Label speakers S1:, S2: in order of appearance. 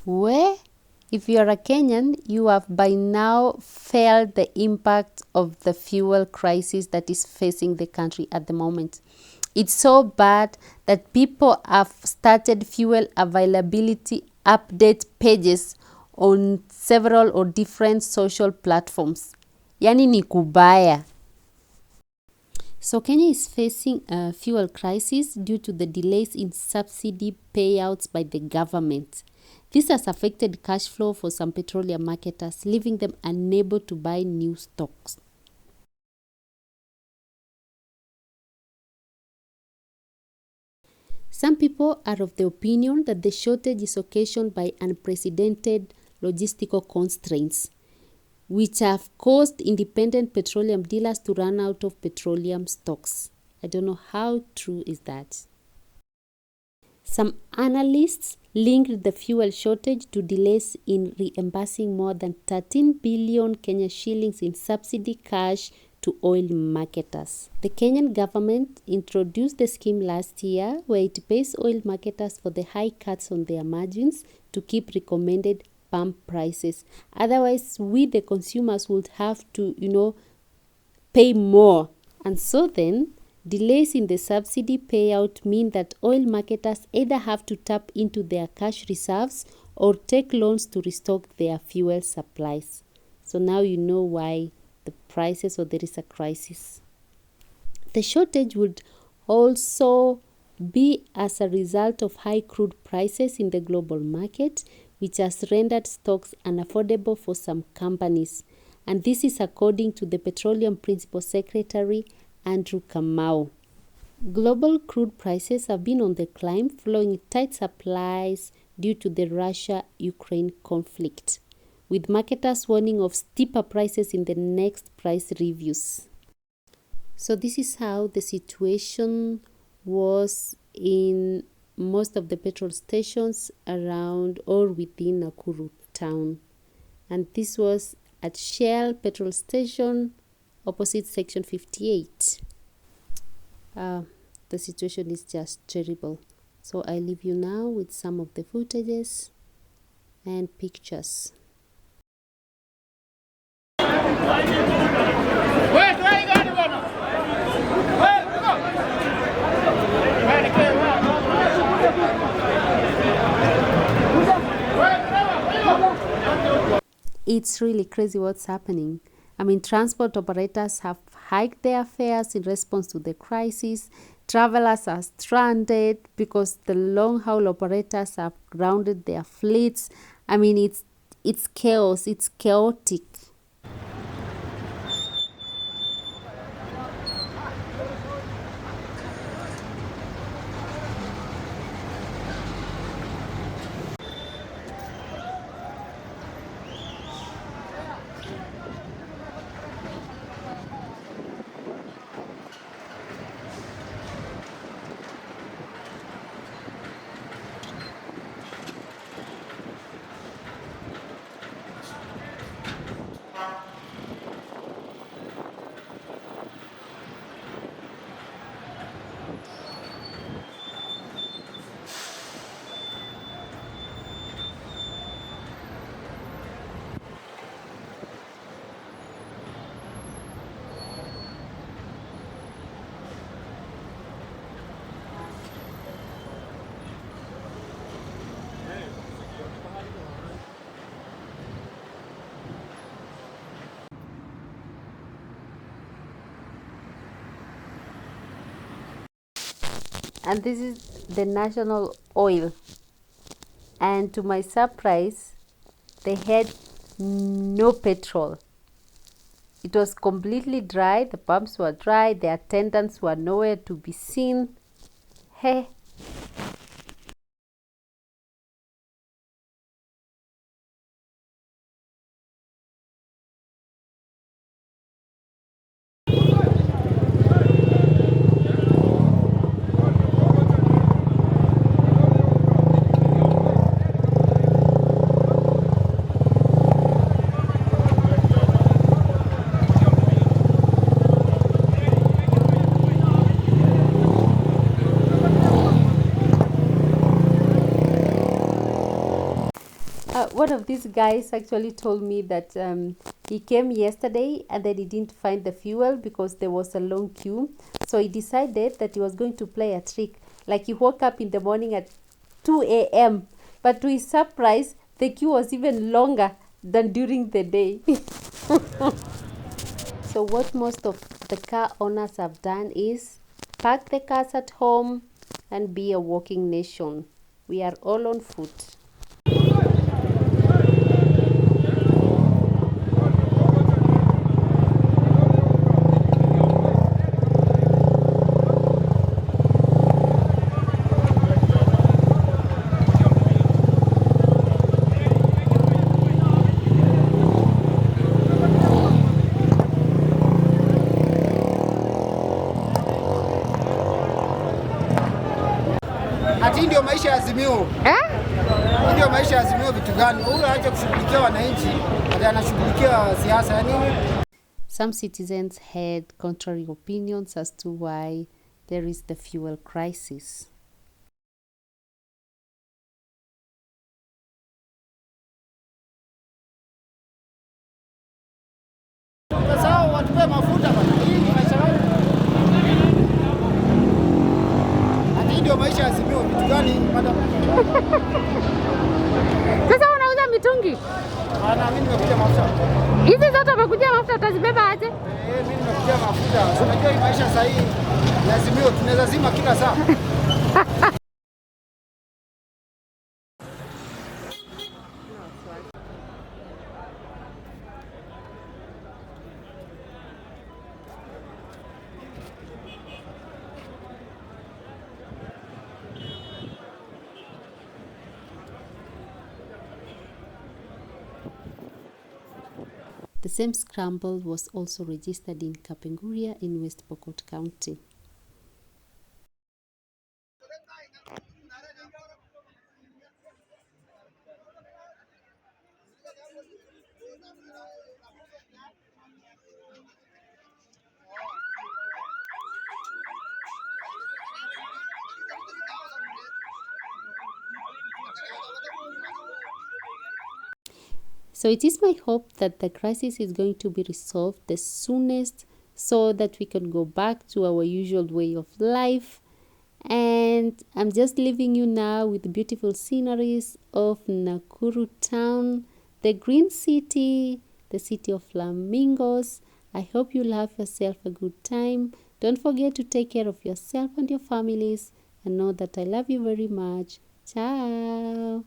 S1: Where, if you are a Kenyan, you have by now felt the impact of the fuel crisis that is facing the country at the moment. It's so bad that people have started fuel availability update pages on several or different social platforms. Yani ni kubaya. So Kenya is facing a fuel crisis due to the delays in subsidy payouts by the government. This has affected cash flow for some petroleum marketers, leaving them unable to buy new stocks. Some people are of the opinion that the shortage is occasioned by unprecedented logistical constraints, which have caused independent petroleum dealers to run out of petroleum stocks. I don't know how true is that. Some analysts linked the fuel shortage to delays in reimbursing more than 13 billion Kenya shillings in subsidy cash to oil marketers. The Kenyan government introduced the scheme last year where it pays oil marketers for the high cuts on their margins to keep recommended pump prices. Otherwise, we the consumers would have to, pay more. And so then, delays in the subsidy payout mean that oil marketers either have to tap into their cash reserves or take loans to restock their fuel supplies. So now you know why the prices or there is a crisis. The shortage would also be as a result of high crude prices in the global market, which has rendered stocks unaffordable for some companies. And this is according to the Petroleum Principal Secretary Andrew Kamau. Global crude prices have been on the climb following tight supplies due to the Russia-Ukraine conflict, with marketers warning of steeper prices in the next price reviews. So this is how the situation was in most of the petrol stations around or within Nakuru town. And this was at Shell petrol station opposite section 58. The situation is just terrible. So I leave you now with some of the footages and pictures. It's really crazy what's happening. I mean, transport operators have hiked their fares in response to the crisis. Travelers are stranded because the long-haul operators have grounded their fleets. I mean, it's chaos. It's chaotic. And this is the national oil, and to my surprise they had no petrol. It was completely dry. The pumps were dry. The attendants were nowhere to be seen. Hey, One of these guys actually told me that he came yesterday and then he didn't find the fuel because there was a long queue. So he decided that he was going to play a trick. Like he woke up in the morning at 2 a.m. But to his surprise, the queue was even longer than during the day. So what most of the car owners have done is park the cars at home and be a walking nation. We are all on foot.
S2: Ati ndio maisha ya Azimio. Ndio maisha ya Azimio vitu gani? Huyu aache kushughulikia wananchi, ati anashughulikia siasa ya nini?
S1: Some citizens had contrary opinions as to why there is the fuel crisis.
S2: Sasa watupe mafuta bana. Hii ni maisha gani? Ati ndio maisha ya Azimio vitu gani madam?
S1: Sasa unauza mitungi?
S2: Mimi nimekuja mafuta.
S1: Hizi zote umekuja mafuta utazibeba aje?
S2: Mimi nimekuja mafuta. Unajua hii maisha sasa hii ya Azimio tunaweza zima kila saa.
S1: The same scramble was also registered in Kapenguria in West Pokot County. So it is my hope that the crisis is going to be resolved the soonest so that we can go back to our usual way of life. And I'm just leaving you now with the beautiful sceneries of Nakuru town, the green city, the city of flamingos. I hope you'll have yourself a good time. Don't forget to take care of yourself and your families and know that I love you very much. Ciao.